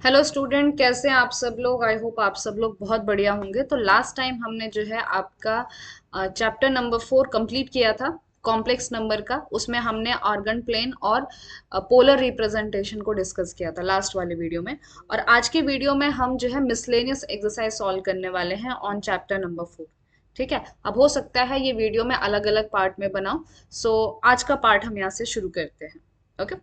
Hello student, कैसे हैं आप सब लोग। आई होप आप सब लोग बहुत बढ़िया होंगे। तो लास्ट टाइम हमने जो है आपका चैप्टर नंबर 4 कंप्लीट किया था, कॉम्प्लेक्स नंबर का। उसमें हमने ऑर्गन प्लेन और पोलर रिप्रेजेंटेशन को डिस्कस किया था लास्ट वाले वीडियो में। और आज के वीडियो में हम जो है मिसलेनियस एक्सरसाइज सॉल्व करने वाले हैं ऑन चैप्टर नंबर 4। ठीक है, अब हो सकता है ये वीडियो में अलग अलग पार्ट में बनाऊं। सो आज का पार्ट हम यहाँ से शुरू करते हैं। ओके,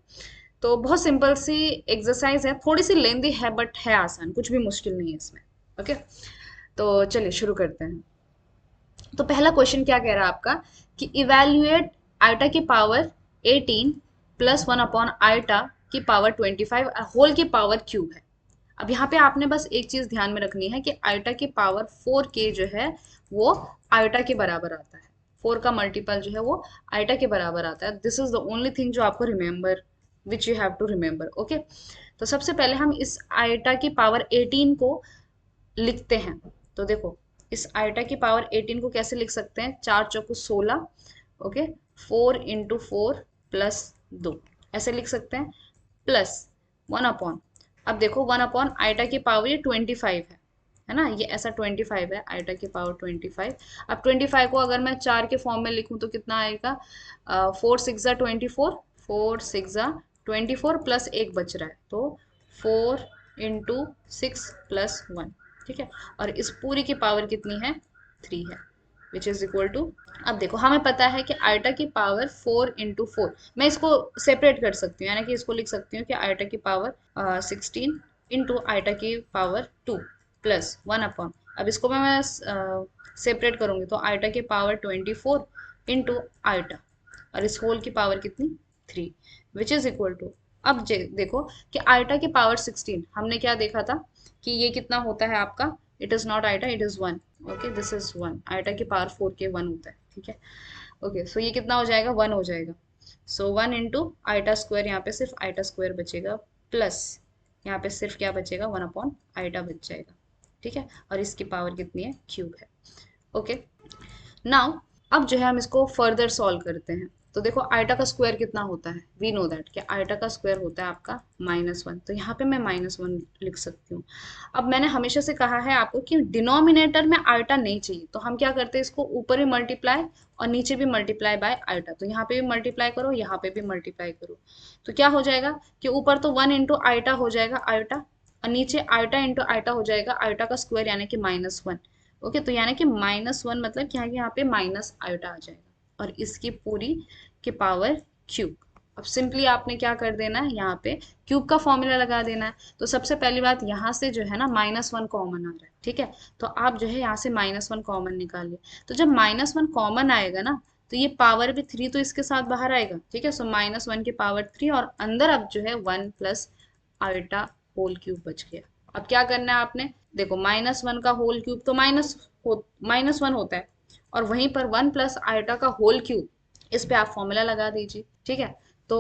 तो बहुत सिंपल सी एक्सरसाइज है, थोड़ी सी लेंदी है बट है आसान, कुछ भी मुश्किल नहीं है इसमें। ओके, तो चलिए शुरू करते हैं। तो पहला क्वेश्चन क्या कह रहा है आपका कि इवेल्युएट आइटा की पावर 18 प्लस 1 अपॉन आइटा की पावर 25 होल की पावर क्यूब है। अब यहाँ पे आपने बस एक चीज ध्यान में रखनी है कि आइटा की पावर 4 के जो है वो आइटा के बराबर आता है। 4 का मल्टीपल जो है वो आइटा के बराबर आता है। This is the only thing जो आपको remember, which you have to remember. Okay, तो सबसे पहले हम इस आइटा की पावर 18 को लिखते हैं। तो देखो, इस आइटा की पावर 18 को कैसे लिख सकते हैं, 4 चौको 16। ओके, 4 इंटू 4 प्लस 2, ऐसे लिख सकते हैं। प्लस 1 अपॉन, अब देखो 1 अपॉन आइटा की पावर ये 25 है ना, ये ऐसा 25 है, आइटा की पावर 25। अब 25 को अगर मैं 4 के फॉर्म में लिखूं तो कितना आएगा, 4 6 ज़ा 24, 4 6 ज़ा 24 प्लस एक बच रहा है, तो 4 इंटू 6 प्लस 1। ठीक है, और इस पूरी की पावर कितनी है, 3 है, विच इज इक्वल टू। अब देखो हमें पता है कि आइटा की पावर 4 इंटू 4, मैं इसको सेपरेट कर सकती हूँ, यानी कि इसको लिख सकती हूँ कि आइटा की पावर 16 इंटू आइटा की पावर 2 प्लस 1 अपॉन, अब इसको मैं सेपरेट करूंगी तो आइटा की पावर 24 इंटू आइटा, और इस होल की पावर कितनी, 3, विच इज इक्वल टू। अब देखो कि आइटा की पावर 16 हमने क्या देखा था कि ये कितना होता है आपका, it is not iota, it is 1। Okay, this is 1, iota की पावर 4 के 1 होता है। ठीक है, ओके, सो ये कितना हो जाएगा, 1 हो जाएगा। सो 1 इंटू आइटा स्क्वायर, यहाँ पे सिर्फ आइटा स्क्वायर बचेगा, प्लस यहाँ पे सिर्फ क्या बचेगा, 1 अपॉन आइटा बच जाएगा। ठीक है, और इसकी पावर कितनी है, क्यूब है। ओके, नाउ अब जो है हम इसको फर्दर सॉल्व करते हैं। तो देखो आइटा का स्क्वायर कितना होता है, वी नो दैट कि आइटा का स्क्वायर होता है आपका -1, तो यहाँ पे मैं -1 लिख सकती हूँ। अब मैंने हमेशा से कहा है आपको कि डिनोमिनेटर में आइटा नहीं चाहिए, तो हम क्या करते हैं, इसको ऊपर भी मल्टीप्लाई और नीचे भी मल्टीप्लाई बाय आइटा, तो यहाँ पे भी मल्टीप्लाई करो, यहाँ पे भी मल्टीप्लाई करो। तो क्या हो जाएगा कि ऊपर तो 1 इंटू आइटा हो जाएगा आइटा, और नीचे आइटा इंटू आइटा हो जाएगा आइटा का स्क्वायर यानी कि -1। ओके, तो यानी कि -1 मतलब कि यहाँ पे माइनस आयोटा आ जाएगा, और इसकी पूरी की पावर क्यूब। अब सिंपली आपने क्या कर देना है, यहाँ पे क्यूब का फॉर्मूला लगा देना है। तो सबसे पहली बात, यहाँ से जो है ना -1 कॉमन आ रहा है। ठीक है, तो आप जो है यहाँ से -1 कॉमन निकालिए। तो जब -1 कॉमन आएगा ना, तो ये पावर भी 3 तो इसके साथ बाहर आएगा। ठीक है, सो -1 की पावर 3, और अंदर अब जो है 1 प्लस आयोटा होल क्यूब बच गया। अब क्या करना है आपने, देखो -1 का होल क्यूब तो -1 होता है, और वहीं पर 1 प्लस आयोटा का होल क्यूब, इस पे आप फॉर्मूला लगा दीजिए। ठीक है, तो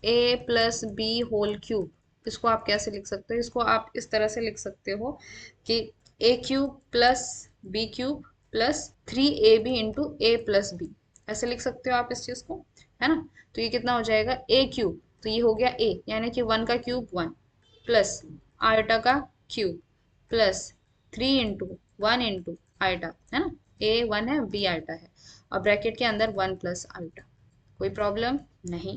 a plus B whole cube, इसको आप कैसे लिख सकते हो, इसको आप इस तरह से लिख सकते हो कि a cube plus B cube plus 3ab into A plus B, ऐसे लिख सकते हो आप इस चीज को, है ना। तो ये कितना हो जाएगा, a क्यूब, तो ये हो गया a, यानी कि 1 का क्यूब 1 प्लस आयोटा का cube plus 3 into 1 into iota, है ना। ए 1 है, बी आयोटा है, और ब्रैकेट के अंदर 1 प्लस आयोटा, कोई प्रॉब्लम नहीं,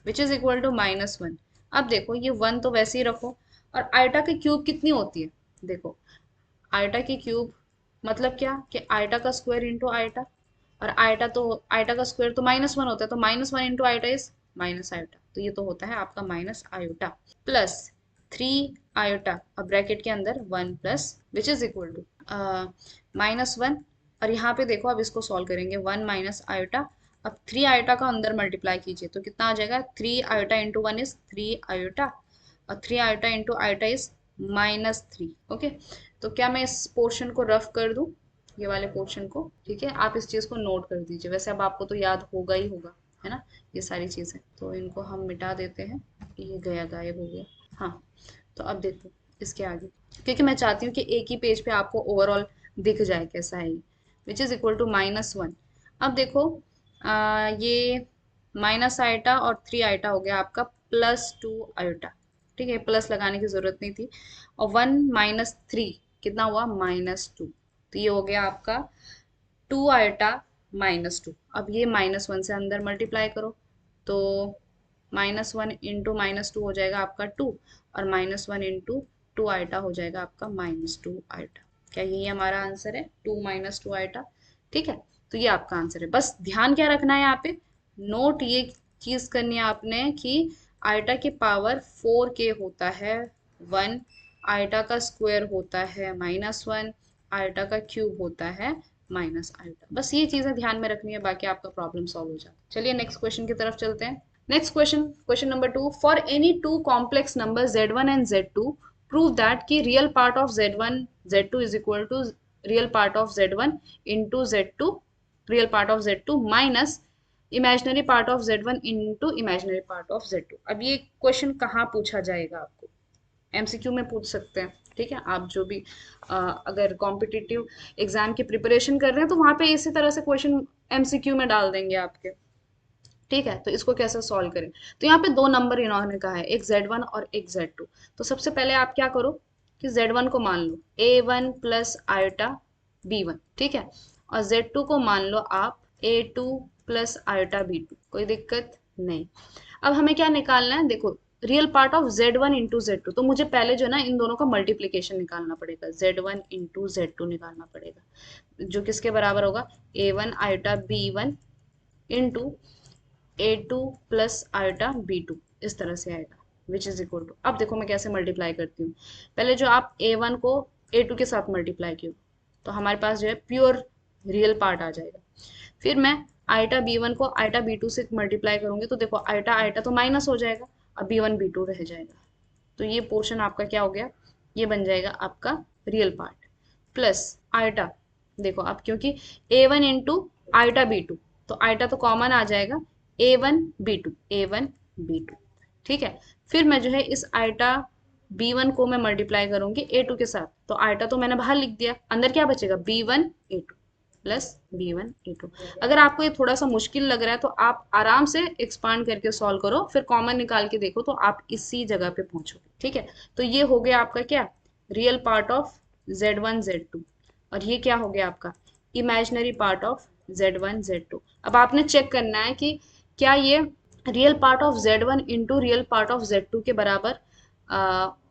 विच इज इक्वल टू -1। अब देखो ये 1 तो वैसे ही रखो, और आयोटा की क्यूब कितनी होती है, देखो आयोटा की क्यूब मतलब क्या कि आयोटा का स्क्वायर इंटू आयोटा, और आयोटा का स्क्वायर तो -1 होता है, तो -1 into iota is minus iota, तो ये तो होता है आपका माइनस आयोटा प्लस 3 आयोटा, अब ब्रैकेट के अंदर 1 plus, which is equal to -1। और यहाँ पे देखो अब इसको सॉल्व करेंगे, 1 माइनस आयोटा, अब 3 आयोटा का अंदर मल्टीप्लाई कीजिए तो कितना आ जाएगा, 3 आयोटा इंटू 1 इज 3 आयोटा, और 3 iota into iota is -3। Okay, तो क्या मैं इस पोर्शन को रफ कर दूं, ये वाले पोर्शन को। ठीक है, आप इस चीज को नोट कर दीजिए, वैसे अब आपको तो याद होगा ही होगा, है ना, ये सारी चीजें। तो इनको हम मिटा देते हैं, ये गया, गायब हो गया। हाँ, तो अब देखो इसके आगे, क्योंकि मैं चाहती हूँ कि एक ही पेज पे आपको ओवरऑल दिख जाए कैसा है ये, विच इज इक्वल टू -1। अब देखो ये माइनस आयोटा और 3 आयोटा हो गया आपका +2 आयोटा। ठीक है, प्लस लगाने की जरूरत नहीं थी। और 1 - 3 कितना हुआ, -2। तो ये हो गया आपका 2i-2। अब ये -1 से अंदर मल्टीप्लाई करो, तो -1 इंटू -2 हो जाएगा आपका 2, और -1 इंटू 2i हो जाएगा आपका -2i। क्या यही हमारा आंसर है, 2 - 2i? ठीक है, तो ये आपका आंसर है। बस ध्यान क्या रखना है यहाँ पे, नोट ये चीज करनी है आपने कि आइटा की पावर 4k होता है 1, आइटा का स्क्वायर होता है -1, आइटा का क्यूब होता है -आइटा। बस ये चीजें ध्यान में रखनी है, बाकी आपका प्रॉब्लम सॉल्व हो जाता है। चलिए नेक्स्ट क्वेश्चन की तरफ चलते हैं। Next question, question number 2, for any two complex number z1 and z2 prove that कि real part of z1 z2 is equal to real part of z1 into z2, real part of z2 minus imaginary part of z1 into imaginary part of z2। अब ये question कहाँ पूछा जाएगा आपको, MCQ में पूछ सकते हैं। ठीक है, आप जो भी अगर कॉम्पिटिटिव एग्जाम की प्रिपरेशन कर रहे हैं तो वहां पे इसी तरह से क्वेश्चन एमसीक्यू में डाल देंगे आपके। ठीक है, तो इसको कैसे सॉल्व करें, तो यहाँ पे दो नंबर इन्होंने कहा है, एक z1 और एक z2। तो सबसे पहले आप क्या करो कि z1 को मान लो a1 प्लस आयोटा b1, ठीक है, और z2 को मान लो आप a2 प्लस आयोटा b2। कोई दिक्कत नहीं। अब हमें क्या निकालना है, देखो real part of z1 into z2, तो मुझे पहले जो है ना इन दोनों का मल्टीप्लीकेशन निकालना पड़ेगा, z1 इंटू z2 निकालना पड़ेगा, जो किसके बराबर होगा, a1 iota b1 into a2 plus iota b2, इस तरह से आएगा, विच इज इक्वल टू। अब देखो मैं कैसे मल्टीप्लाई करती हूँ, पहले जो आप a1 को a2 के साथ मल्टीप्लाई किया तो हमारे पास जो है प्योर रियल पार्ट आ जाएगा। फिर मैं आयोटा b1 को आयोटा b2 से मल्टीप्लाई करूंगी, तो देखो आयोटा आयोटा तो माइनस हो जाएगा, अब b1 b2 रह जाएगा, तो ये पोर्शन आपका क्या हो गया, ये बन जाएगा आपका रियल पार्ट। प्लस आयोटा, देखो अब क्योंकि a1 इंटू आयोटा b2, तो आयोटा तो कॉमन आ जाएगा, a1 b2 a1 b2। ठीक है, फिर मैं जो है इस आयोटा b1 को मैं मल्टीप्लाई करूंगी a2 के साथ, तो आयोटा तो मैंने बाहर लिख दिया, अंदर क्या बचेगा, b1 a2 plus b1 a2। अगर आपको ये थोड़ा सा मुश्किल लग रहा है तो आप आराम से एक्सपांड करके सॉल्व करो, फिर कॉमन निकाल के देखो तो आप इसी जगह पे पहुंचोगे। ठीक है, तो ये हो गया आपका क्या, real part of z1 z2, और ये क्या हो गया आपका imaginary part of z1 z2। अब आपने चेक करना है कि क्या ये real part of z1 into real part of z2 के बराबर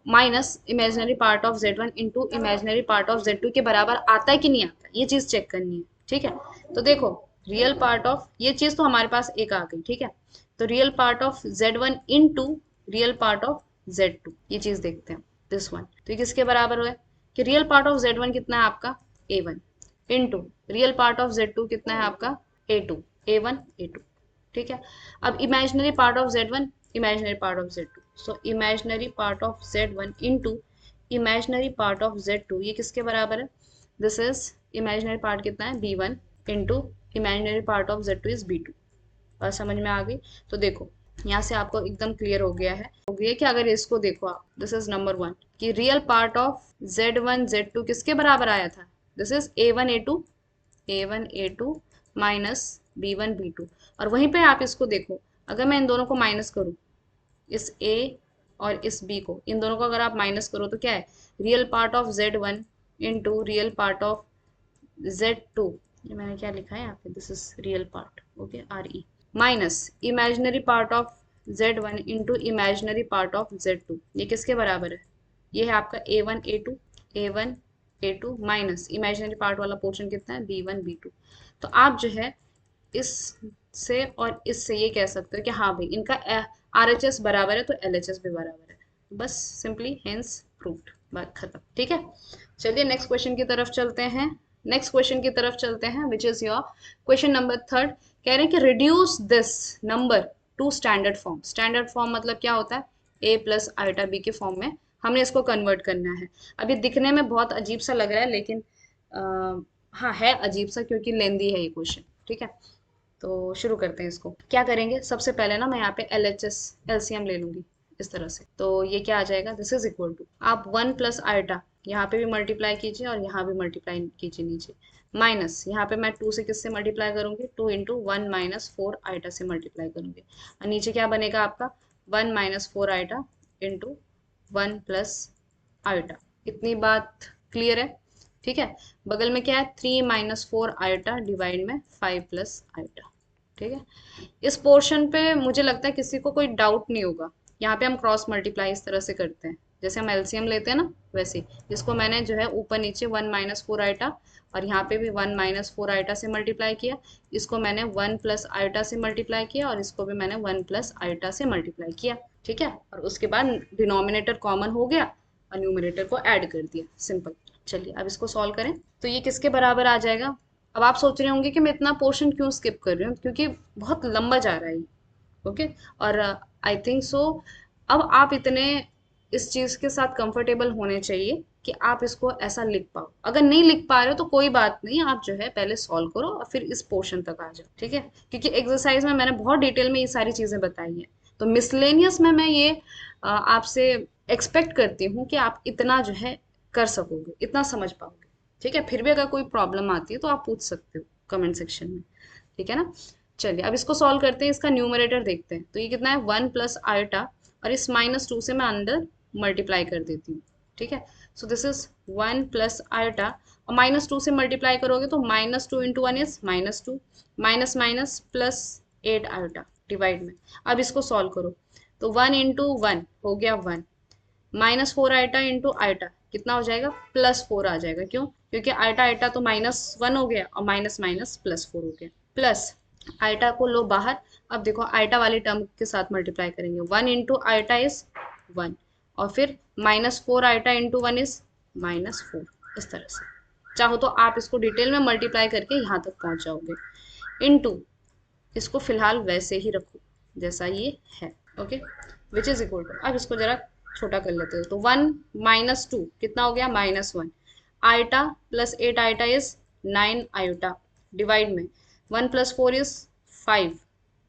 minus imaginary part of z1 into imaginary part of z2 के बराबर आता है कि नहीं आता, ये चीज चेक करनी है। ठीक है, तो देखो रियल पार्ट ऑफ, ये चीज तो हमारे पास एक आ गई। ठीक है, तो real part of z1 into real part of z2, ये चीज देखते हैं, दिस वन। तो ये किसके बराबर हुआ कि रियल पार्ट ऑफ z1 कितना है आपका a1 into real part of z2 कितना है आपका a2 a1 a2। ठीक है, अब imaginary part of z1 imaginary part of z2, so imaginary part of z1 into imaginary part of z2, ये किसके बराबर है, दिस इज इमेजिनरी पार्ट कितना है b1 into imaginary part of z2 is b2। बात समझ में आ गई, तो देखो यहाँ से आपको एकदम क्लियर हो गया है कि अगर इसको देखो आप, दिस इज नंबर 1 कि real part of z1 z2 किसके बराबर आया था, this is a1 a2 minus b1 b2। और वहीं पे आप इसको देखो, अगर मैं इन दोनों को माइनस करूं, इस a और इस b को, इन दोनों को अगर आप माइनस करो तो क्या है, real part of z1 into real part of z2, ये मैंने क्या लिखा है यहाँ पे, this is real part, okay re, minus imaginary part of z1 into imaginary part of z2, ये किसके बराबर है, ये है आपका a1 a2 minus imaginary part वाला पोर्शन कितना है b1 b2। तो आप जो है इससे और इससे ये कह सकते हो कि हाँ भाई इनका RHS बराबर है तो LHS भी बराबर है, बस सिंपली हेंस प्रूव्ड, बात खत्म। ठीक है, चलिए नेक्स्ट क्वेश्चन की तरफ चलते हैं। नेक्स्ट क्वेश्चन की तरफ चलते हैं which is your question number 3। कह रहे हैं कि reduce this number two standard form. Standard form मतलब क्या होता है, a प्लस आयोटा b के फॉर्म में हमने इसको कन्वर्ट करना है। अब ये दिखने में बहुत अजीब सा लग रहा है, लेकिन हाँ है अजीब सा क्योंकि लेंदी है ये क्वेश्चन। ठीक है, तो शुरू करते हैं इसको। क्या करेंगे, सबसे पहले ना मैं यहाँ पे LHS LCM ले लूंगी इस तरह से, तो ये क्या आ जाएगा, दिस इज इक्वल टू, आप 1 प्लस आयोटा यहाँ पे भी मल्टीप्लाई कीजिए और यहाँ भी मल्टीप्लाई कीजिए नीचे, माइनस यहाँ पे मैं 2 से किससे मल्टीप्लाई करूंगी, 2 इंटू 1 माइनस 4 आयोटा से मल्टीप्लाई करूंगी, और नीचे क्या बनेगा आपका 1 minus 4 iota into 1 plus iota. इतनी बात क्लियर है? ठीक है। बगल में क्या है, 3 माइनस 4 आयोटा डिवाइड में 5 प्लस आयोटा। ठीक है। इस पोर्शन पे मुझे लगता है किसी को कोई डाउट नहीं होगा। यहाँ पे हम क्रॉस मल्टीप्लाई इस तरह से करते हैं, जैसे हम एलसीएम लेते हैं ना, वैसे ही इसको मैंने जो है ऊपर नीचे 1 माइनस 4 आयोटा, और यहाँ पे भी 1 माइनस 4 आयोटा से मल्टीप्लाई किया। इसको मैंने 1 प्लस आयोटा से मल्टीप्लाई किया, और इसको भी मैंने 1 प्लस आयोटा से मल्टीप्लाई किया। ठीक है। और उसके बाद डिनोमिनेटर कॉमन हो गया और न्यूमिनेटर को ऐड कर दिया, सिंपल। चलिए अब इसको सॉल्व करें तो ये किसके बराबर आ जाएगा। अब आप सोच रहे होंगे कि मैं इतना पोर्शन क्यों स्किप कर रही हूँ, क्योंकि बहुत लंबा जा रहा है ये। ओके। और आई थिंक सो अब आप इतने इस चीज के साथ कंफर्टेबल होने चाहिए कि आप इसको ऐसा लिख पाओ। अगर नहीं लिख पा रहे हो तो कोई बात नहीं, आप जो है पहले सॉल्व करो और फिर इस पोर्शन तक आ जाओ। ठीक है। क्योंकि एक्सरसाइज में मैंने बहुत डिटेल में ये सारी चीजें बताई हैं, तो मिसलेनियस में मैं ये आपसे एक्सपेक्ट करती हूँ कि आप इतना जो है कर सकोगे, इतना समझ पाओगे। ठीक है। फिर भी अगर कोई प्रॉब्लम आती है तो आप पूछ सकते हो कमेंट सेक्शन में। ठीक है ना। चलिए अब इसको सॉल्व करते हैं। इसका न्यूमरेटर देखते हैं, तो ये कितना है, 1 प्लस आयोटा, और इस -2 से मैं अंदर मल्टीप्लाई कर देती हूँ। ठीक है। So this is 1 plus iota, और -2 से मल्टीप्लाई करोगे तो -2 into 1 is -2, minus minus plus 8 iota divide में। अब इसको सॉल्व करो तो 1 इंटू 1 हो गया 1, -4 आयोटा इंटू आयोटा कितना हो जाएगा, +4 आ जाएगा। क्यों? क्योंकि आयोटा आयोटा तो -1 हो गया, और माइनस माइनस +4 हो गया। प्लस आयोटा को लो बाहर। अब देखो आयोटा वाली टर्म के साथ मल्टीप्लाई करेंगे, 1 इंटू आयोटा इज 1, और फिर -4 आयोटा इंटू 1 इज -4। इस तरह से चाहो तो आप इसको डिटेल में मल्टीप्लाई करके यहाँ तक पहुँच जाओगे। इंटू इसको फिलहाल वैसे ही रखो जैसा ये है। Okay. Which is equal to, अब इसको जरा छोटा कर लेते हो, तो 1 -2 कितना हो गया, -1 iota plus 8 iota is 9 iota divide में 1 plus 4 is 5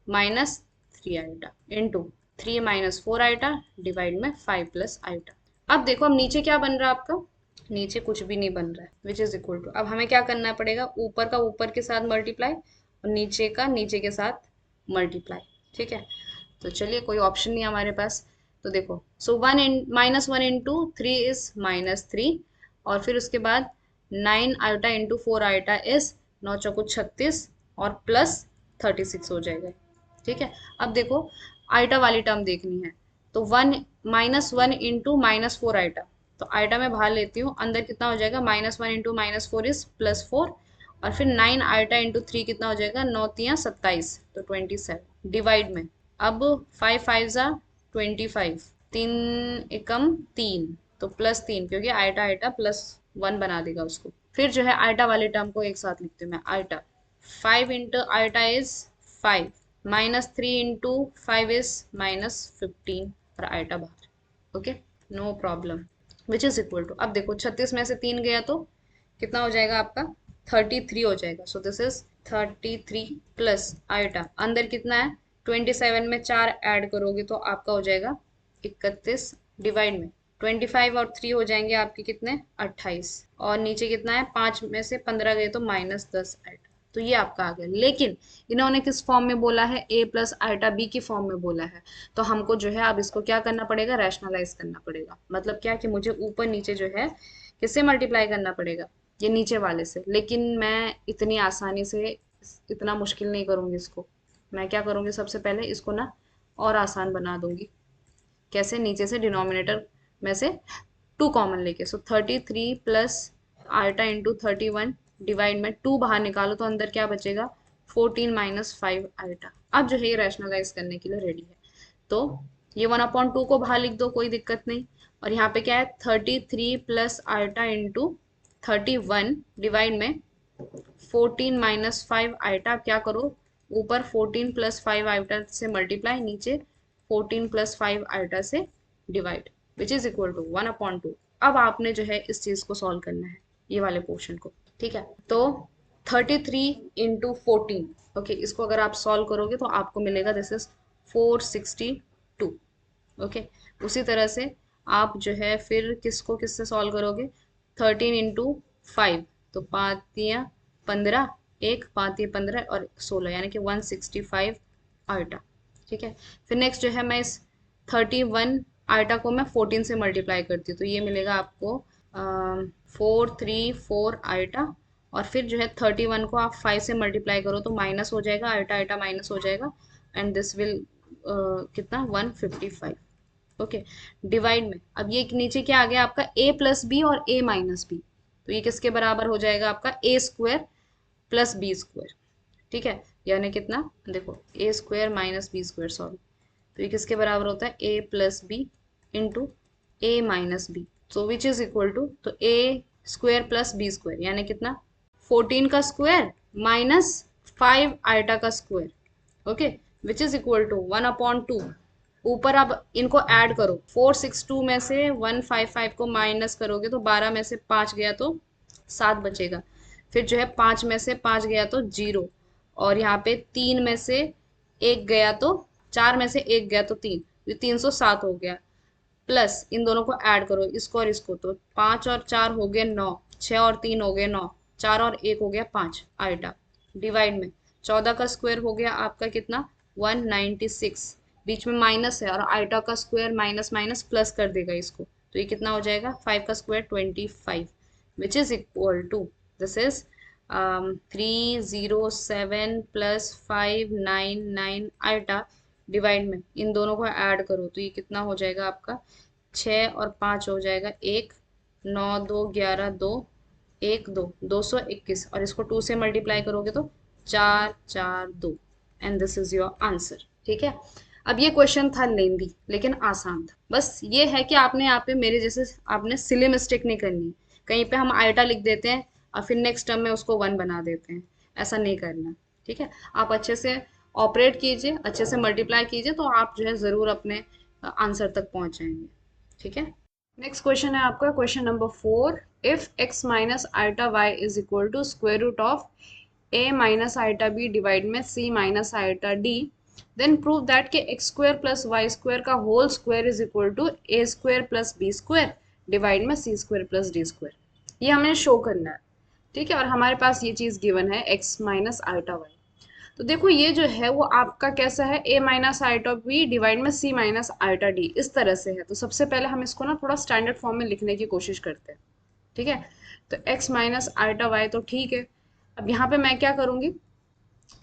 -3 iota into 3 -4 iota divide में 5 प्लस आयोटा। अब देखो अब नीचे क्या बन रहा है आपका, नीचे कुछ भी नहीं बन रहा है, विच इज इक्वल टू, अब हमें क्या करना पड़ेगा, ऊपर का ऊपर के साथ मल्टीप्लाई और नीचे का नीचे के साथ मल्टीप्लाई। ठीक है। तो चलिए कोई ऑप्शन नहीं हमारे पास, तो देखो सो -1 इंटू 3 इज -3, और फिर उसके बाद 9 आयोटा इंटू 4 आयोटा इज 9 चौको 36, और प्लस 36 हो जाएगा। ठीक है। अब देखो आयोटा वाली टर्म देखनी है, तो -1 इंटू -4 आयोटा, तो आयोटा में बाहर लेती हूँ, अंदर कितना हो जाएगा, -1 इंटू -4 इज +4, और फिर 9 आयोटा इंटू 3 कितना हो जाएगा, 9 3 27, तो 27 डिवाइड में, अब 5 5 जा 25, 3 एकम 3, तो +3, क्योंकि आयोटा आयोटा +1 बना देगा उसको। फिर जो है आयोटा वाले टर्म को एक साथ लिखती हूँ मैं, iota 5 into iota is 5, -3 into 5 is -15, और आयोटा बाहर। Okay, no problem. Which is equal to, अब देखो 36 में से 3 गया तो कितना हो जाएगा आपका, 33 हो जाएगा। So this is 33 plus iota, अंदर कितना है, 27 में 4 ऐड करोगे तो आपका हो जाएगा 31 डिवाइड में 25, और 3 हो जाएंगे आपके कितने, 28, और नीचे कितना है, 5 में से 15 गए तो -10 आयोटा। तो ये आपका आ गया। लेकिन इन्होंने किस फॉर्म में बोला है, a प्लस आयोटा b की फॉर्म में बोला है, तो हमको जो है अब इसको क्या करना पड़ेगा, रैशनलाइज करना पड़ेगा। मतलब क्या कि मुझे ऊपर नीचे जो है किससे मल्टीप्लाई करना पड़ेगा, ये नीचे वाले से। लेकिन मैं इतनी आसानी से इतना मुश्किल नहीं करूंगी इसको। मैं क्या करूंगी, सबसे पहले इसको ना और आसान बना दूंगी। कैसे, नीचे से डिनोमिनेटर में से 2 कॉमन लेके, सो 33 प्लस आयोटा इंटू 31 डिवाइड में 2 बाहर निकालो तो अंदर क्या बचेगा, 14 -5 आयोटा। अब जो है ये रैशनलाइज करने के लिए रेडी है, तो ये 1/2 को बाहर लिख दो, कोई दिक्कत नहीं। और यहाँ पे क्या है, 33 प्लस आयोटा इंटू 31 डिवाइड में 14 -5 आयोटा। क्या करो, ऊपर 14 प्लस 5 आयोटा से मल्टीप्लाई, नीचे 14 प्लस 5 आयोटा से divide, which is equal to 1/2। अब आपने जो है इस चीज को सॉल्व करना है, ये वाले पोर्शन को। ठीक है। तो 33 इंटू 14, ओके, इसको अगर आप सॉल्व करोगे तो आपको मिलेगा दिस इज 462। ओके। उसी तरह से आप जो है फिर किसको किससे सॉल्व करोगे, 13 इंटू 5, तो 5 तियां 15, 1 5 तियां 15 और 16, यानी कि 165 आयोटा। ठीक है। फिर नेक्स्ट जो है मैं इस 31 आइटा को मैं 14 से मल्टीप्लाई करती हूँ तो ये मिलेगा आपको 434 आइटा, और फिर जो है 31 को आप 5 से मल्टीप्लाई करो तो माइनस हो जाएगा, आइटा आइटा माइनस हो जाएगा, एंड दिस विल कितना 155। ओके, डिवाइड में अब ये नीचे क्या आ गया आपका a प्लस बी और a माइनस बी, तो ये किसके बराबर हो जाएगा आपका a square plus B square. ठीक है, यानी कितना, देखो a square minus B square, sorry, तो ये किसके बराबर होता है a plus B into A minus B, so which is equal to, तो a square plus B square यानी कितना 14 का स्क्वायर माइनस 5 आइटा का square. Okay, which is equal to 1/2। ऊपर अब इनको ऐड करो, 462 में से 155 को माइनस करोगे तो 12 में से 5 गया तो 7 बचेगा, फिर जो है 5 में से 5 गया तो 0, और यहाँ पे 3 में से 1 गया तो 4 में से 1 गया तो 3, ये 307 हो गया, प्लस इन दोनों को ऐड करो, इसको और इसको, तो 5 और 4 हो गए 9, 6 और 3 हो गए 9, 4 और 1 हो गया 5 आइटा, डिवाइड में 14 का स्क्वायर हो गया आपका कितना 196, बीच में माइनस है और आइटा का स्क्वायर माइनस माइनस प्लस कर देगा इसको, तो ये कितना हो जाएगा 5 का square 25, which is equal to, this is 307 plus 599 iota, divide में इन दोनों को ऐड करो तो ये कितना हो जाएगा आपका 6 और 5 हो जाएगा 1, 9 2 11 2 1 2 221, और इसको 2 से मल्टीप्लाई करोगे तो 4 4 2, and this is your answer. ठीक है, अब ये क्वेश्चन था लेंदी लेकिन आसान था, बस ये है कि आपने यहाँ पे मेरे जैसे आपने सिली मिस्टेक नहीं करनी, कहीं पे हम आइटा लिख देते हैं और फिर नेक्स्ट टर्म में उसको 1 बना देते हैं, ऐसा नहीं करना। ठीक है, आप अच्छे से ऑपरेट कीजिए, अच्छे से मल्टीप्लाई कीजिए, तो आप जो है ज़रूर अपने आंसर तक पहुंच जाएंगे। ठीक है, नेक्स्ट क्वेश्चन है आपका question number 4, if x minus iota y is equal to square root of a minus iota b divide में c minus iota d, then prove that कि x square plus y square का whole square is equal to a square plus B square divide में सी square plus D square, ये हमें show करना है। ठीक है, और हमारे पास ये चीज़ गिवन है एक्स माइनस आइटा वाई, तो देखो ये जो है वो आपका कैसा है, a minus iota B divide में c माइनस आइटा डी, इस तरह से है। तो सबसे पहले हम इसको ना थोड़ा स्टैंडर्ड फॉर्म में लिखने की कोशिश करते हैं। ठीक है, तो x माइनस आइटा वाई तो ठीक है, अब यहाँ पे मैं क्या करूँगी,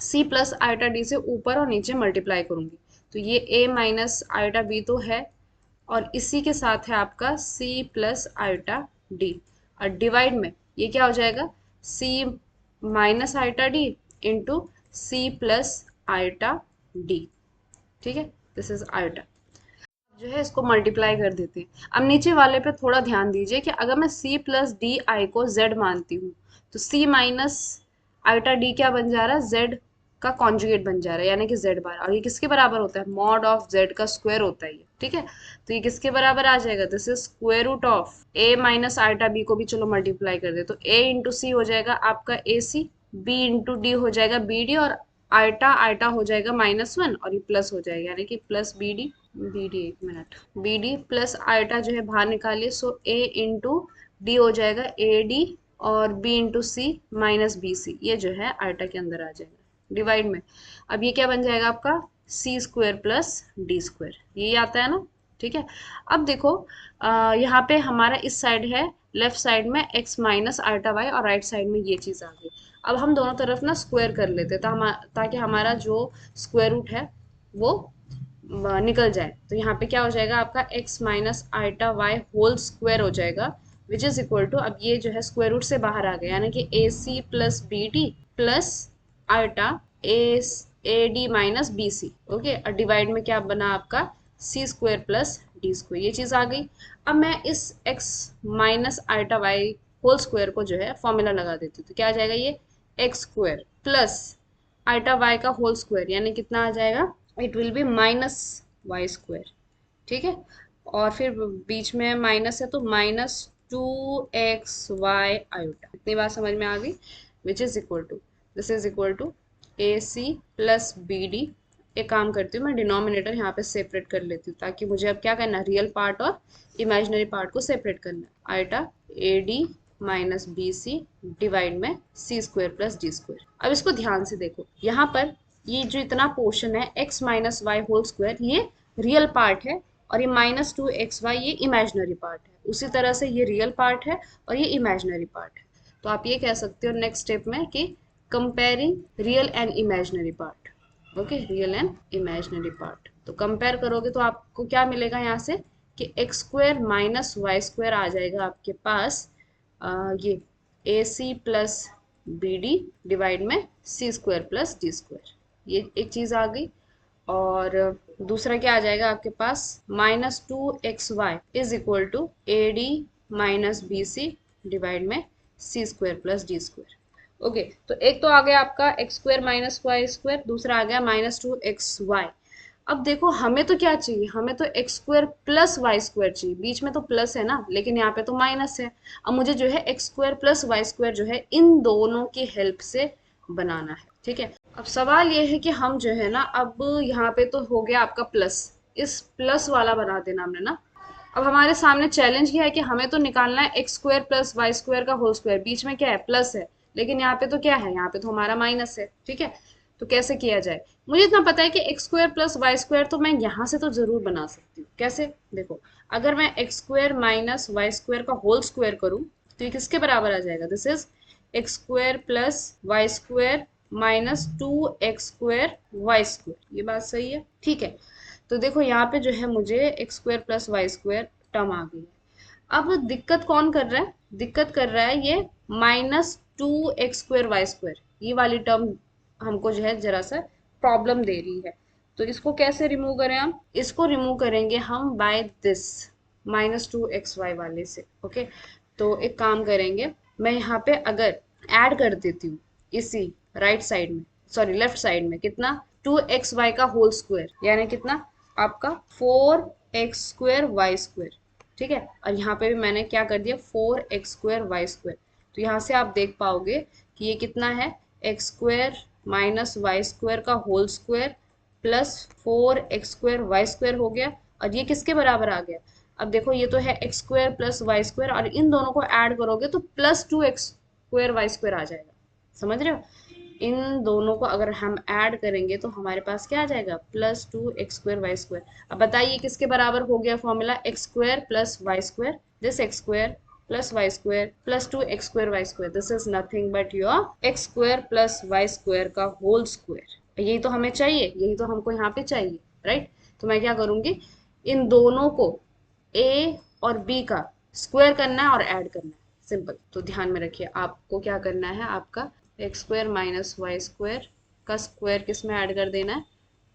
c प्लस आइटा डी से ऊपर और नीचे मल्टीप्लाई करूँगी, तो ये a माइनस आइटा बी तो है, और इसी के साथ है आपका c प्लस आइटा डी, और डिवाइड में ये क्या हो जाएगा c minus iota D into c plus iota D. ठीक है, दिस इज आइटा, जो है इसको मल्टीप्लाई कर देते हैं। अब नीचे वाले पे थोड़ा ध्यान दीजिए कि अगर मैं c प्लस डी आई को z मानती हूँ तो c माइनस आइटा डी क्या बन जा रहा है, z का कॉन्जुगेट बन जा रहा है, यानी कि z बार, और ये किसके बराबर होता है, मॉड ऑफ z का स्क्वायर होता है ये। ठीक है, तो ये किसके बराबर आ जाएगा, this is square root of a minus iota b को भी चलो मल्टीप्लाई कर दे, तो a इंटू सी हो जाएगा आपका ए सी, b इंटू डी हो जाएगा बी डी, और आइटा आइटा हो जाएगा -1 और ये प्लस हो जाएगा, यानी कि प्लस बी डी, एक minute, B D plus iota जो है बाहर निकालिए, सो a इंटू डी हो जाएगा ए डी, और b इंटू सी माइनस बी सी, ये जो है आइटा के अंदर आ जाएगा, डिवाइड में अब ये क्या बन जाएगा आपका c square plus D square, ये आता है ना। ठीक है, अब देखो यहाँ पे हमारा इस साइड है, लेफ्ट साइड में x माइनस आइटा वाई, और राइट साइड में ये चीज़ आ गई। अब हम दोनों तरफ ना स्क्वायर कर लेते हैं ताकि हमारा जो स्क्वायर रूट है वो निकल जाए, तो यहाँ पे क्या हो जाएगा आपका x minus iota Y whole square हो जाएगा, विच इज इक्वल टू, अब ये जो है स्क्वायर रूट से बाहर आ गया, यानी कि a C plus B D plus iota A D minus B c. Okay, और डिवाइड में क्या बना आपका c square plus D square, ये चीज़ आ गई। अब मैं इस x minus iota Y whole square को जो है फॉर्मूला लगा देती हूँ, तो क्या आ जाएगा, ये X square plus iota Y का होल स्क्वायर, यानी कितना आ जाएगा, it will be minus Y square. ठीक है, और फिर बीच में माइनस है तो -2xy आयोटा, इतनी बात समझ में आ गई, which is equal to, this is equal to A C plus B D. एक काम करती हूँ, मैं डिनोमिनेटर यहाँ पे सेपरेट कर लेती हूँ, ताकि मुझे अब क्या करना है, रियल पार्ट और इमेजिनरी पार्ट को सेपरेट करना है, iota A D minus B C divide में सी स्क्वायर प्लस डी स्क्वायर। अब इसको ध्यान से देखो, यहाँ पर ये जो इतना पोर्शन है x minus Y whole square, ये रियल पार्ट है, और ये -2xy ये इमेजिनरी पार्ट है, उसी तरह से ये रियल पार्ट है और ये इमेजिनरी पार्ट है। तो आप ये कह सकते हो नेक्स्ट स्टेप में कि comparing real and imaginary part. Okay, real and imaginary part, तो कंपेयर करोगे तो आपको क्या मिलेगा यहाँ से कि x² - y² आ जाएगा आपके पास ये AC प्लस BD डिवाइड में C² प्लस D², ये एक चीज आ गई। और दूसरा क्या आ जाएगा आपके पास, -2xy is equal to AD minus BC divide में C² प्लस D²। ओके, तो एक तो आ गया आपका x² - y², दूसरा आ गया -2xy। अब देखो हमें तो क्या चाहिए, हमें तो x² प्लस y² चाहिए, बीच में तो प्लस है ना, लेकिन यहाँ पे तो माइनस है। अब मुझे जो है x² प्लस y² जो है इन दोनों की हेल्प से बनाना है, ठीक है। अब सवाल ये है कि हम जो है ना, अब यहाँ पे तो हो गया आपका प्लस, इस प्लस वाला बना देना हमने ना। अब हमारे सामने चैलेंज क्या है कि हमें तो निकालना है x² प्लस y² का होल स्क्वायर, बीच में क्या है प्लस है, लेकिन यहाँ पे तो क्या है, यहाँ पे तो हमारा माइनस है, ठीक है। तो कैसे किया जाए, मुझे इतना पता है कि x² प्लस y² तो मैं यहाँ से तो जरूर बना सकती हूँ। कैसे, देखो अगर मैं x² माइनस y² का होल स्क्वायर करूँ तो ये किसके बराबर आ जाएगा, this is x² plus y² -2x² y²। ये बात सही है, ठीक है। तो देखो यहाँ पे जो है मुझे x² प्लस y² टर्म आ गई है। अब दिक्कत कौन कर रहा है, दिक्कत कर रहा है ये -2x² y², ये वाली टर्म हमको जो है जरा सा प्रॉब्लम दे रही है। तो इसको कैसे रिमूव करें हम, इसको रिमूव करेंगे हम बाय दिस -2xy वाले से। ओके, तो एक काम करेंगे, मैं यहाँ पे अगर ऐड कर देती हूँ इसी राइट साइड में, सॉरी लेफ्ट साइड में, कितना 2xy का होल स्क्वायर, यानी कितना आपका 4x² y², ठीक है। और यहाँ पे भी मैंने क्या कर दिया 4x² y²। तो यहाँ से आप देख पाओगे कि ये कितना है, x² माइनस y² का whole square plus 4x² y² हो गया, और ये किसके बराबर आ गया, अब देखो ये तो है x² प्लस y² और इन दोनों को ऐड करोगे तो +2x² y² आ जाएगा, समझ रहे हो। इन दोनों को अगर हम ऐड करेंगे तो हमारे पास क्या आ जाएगा, +2x² y²। अब बताइए किसके बराबर हो गया formula, x² plus y², this x² plus y² plus 2x² y², this is nothing but your x² plus y² का होल स्क्वायर। यही तो हमें चाहिए, यही तो हमको यहाँ पे चाहिए, राइट। तो मैं क्या करूंगी, इन दोनों को a और b का स्क्वायर करना है और ऐड करना है, सिंपल। तो ध्यान में रखिए आपको क्या करना है, आपका x² माइनस y² का स्क्वायर किस में ऐड कर देना है,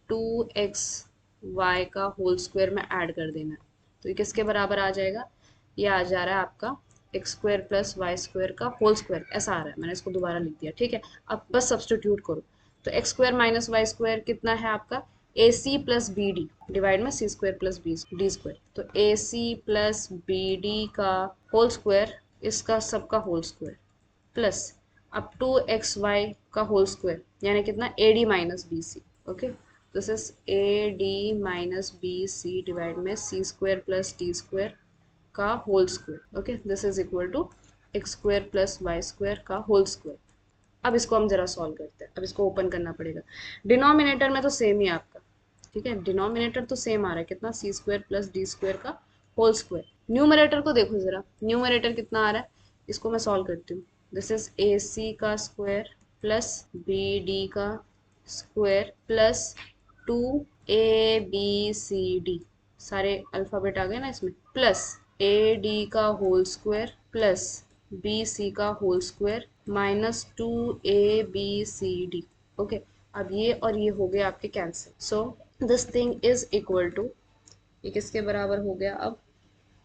2xy का होल स्क्वायर में ऐड कर देना है। तो ये किसके बराबर आ जाएगा, ये आ जा रहा है आपका x² प्लस y² का होल स्क्वायर, ऐसा आ रहा है, मैंने इसको दोबारा लिख दिया, ठीक है। अब बस सब्सटीट्यूट करो, तो x² माइनस y² कितना है आपका AC प्लस BD डिवाइड में C² प्लस D²। तो AC प्लस BD का होल स्क्वायर, इसका सबका होल स्क्वायर, प्लस अब 2xy का होल स्क्वायर, यानी कितना AD minus BC। Okay, this is AD minus BC divide में C² प्लस D² का whole square. Okay, this is equal to x² plus y² का whole square. अब इसको हम जरा सॉल्व करते हैं, अब इसको ओपन करना पड़ेगा। डिनोमिनेटर में तो सेम ही आपका, ठीक है, डिनोमिनेटर तो सेम आ रहा है, कितना C² प्लस D² का होल स्क्वायर। न्यूमरेटर को देखो जरा, न्यूमरेटर कितना आ रहा है, इसको मैं सॉल्व करती हूँ। दिस इज AC का स्क्वायर प्लस BD का स्क्वायर प्लस 2ABCD, सारे अल्फाबेट आ गए ना इसमें, प्लस AD का होल स्क्वायर प्लस BC का whole square minus 2ABCD। Okay, अब ये और ये हो गया आपके cancel, so this thing is equal to, ये किसके बराबर हो गया, अब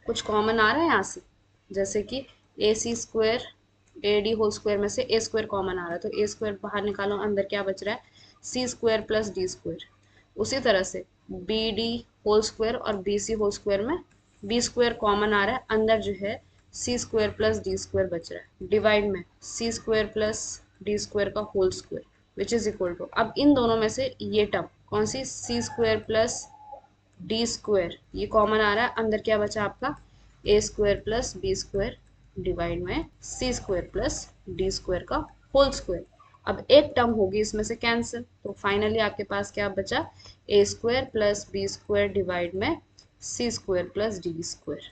कुछ कॉमन आ रहा है यहाँ से, जैसे कि AC² AD होल स्क्वायर में से A² कॉमन आ रहा है, तो A² बाहर निकालो, अंदर क्या बच रहा है C² प्लस D²। उसी तरह से BD होल स्क्वायर और BC होल स्क्वायर में B² कॉमन आ रहा है, अंदर जो है C² प्लस D² बच रहा है, डिवाइड में C² प्लस D² का whole square which is equal to, अब इन दोनों में से ये टर्म कौन सी, C² प्लस D² ये कॉमन आ रहा है, अंदर क्या बचा आपका A² प्लस B² डिवाइड में C² प्लस D² का होल स्क्वायर। अब एक टर्म होगी इसमें से कैंसिल, तो फाइनली आपके पास क्या बचा, A² प्लस B² डिवाइड में सी square plus D square.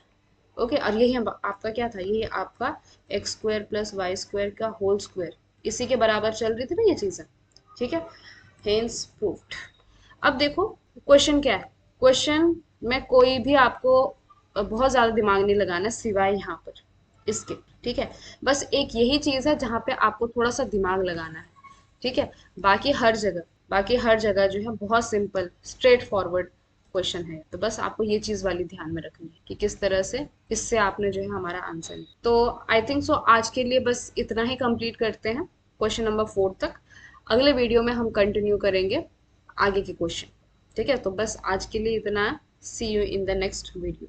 Okay, और यही आपका क्या था, यही आपका x square plus y square का होल स्क्वायर, इसी के बराबर चल रही थी ना ये चीज़ें। ठीक है, हेंस प्रूव्ड। अब देखो क्वेश्चन क्या है, क्वेश्चन में कोई भी आपको बहुत ज़्यादा दिमाग नहीं लगाना सिवाय यहाँ पर इसके। ठीक है, बस एक यही चीज़ है जहाँ पे आपको थोड़ा सा दिमाग लगाना है। ठीक है, बाकी हर जगह जो है बहुत सिंपल स्ट्रेट फॉरवर्ड क्वेश्चन है। तो बस आपको ये चीज़ वाली ध्यान में रखनी है कि किस तरह से इससे आपने जो है हमारा आंसर। तो आई थिंक सो आज के लिए बस इतना ही कंप्लीट करते हैं क्वेश्चन नंबर 4 तक। अगले वीडियो में हम कंटिन्यू करेंगे आगे के क्वेश्चन। ठीक है, तो बस आज के लिए इतना। See you in the next video.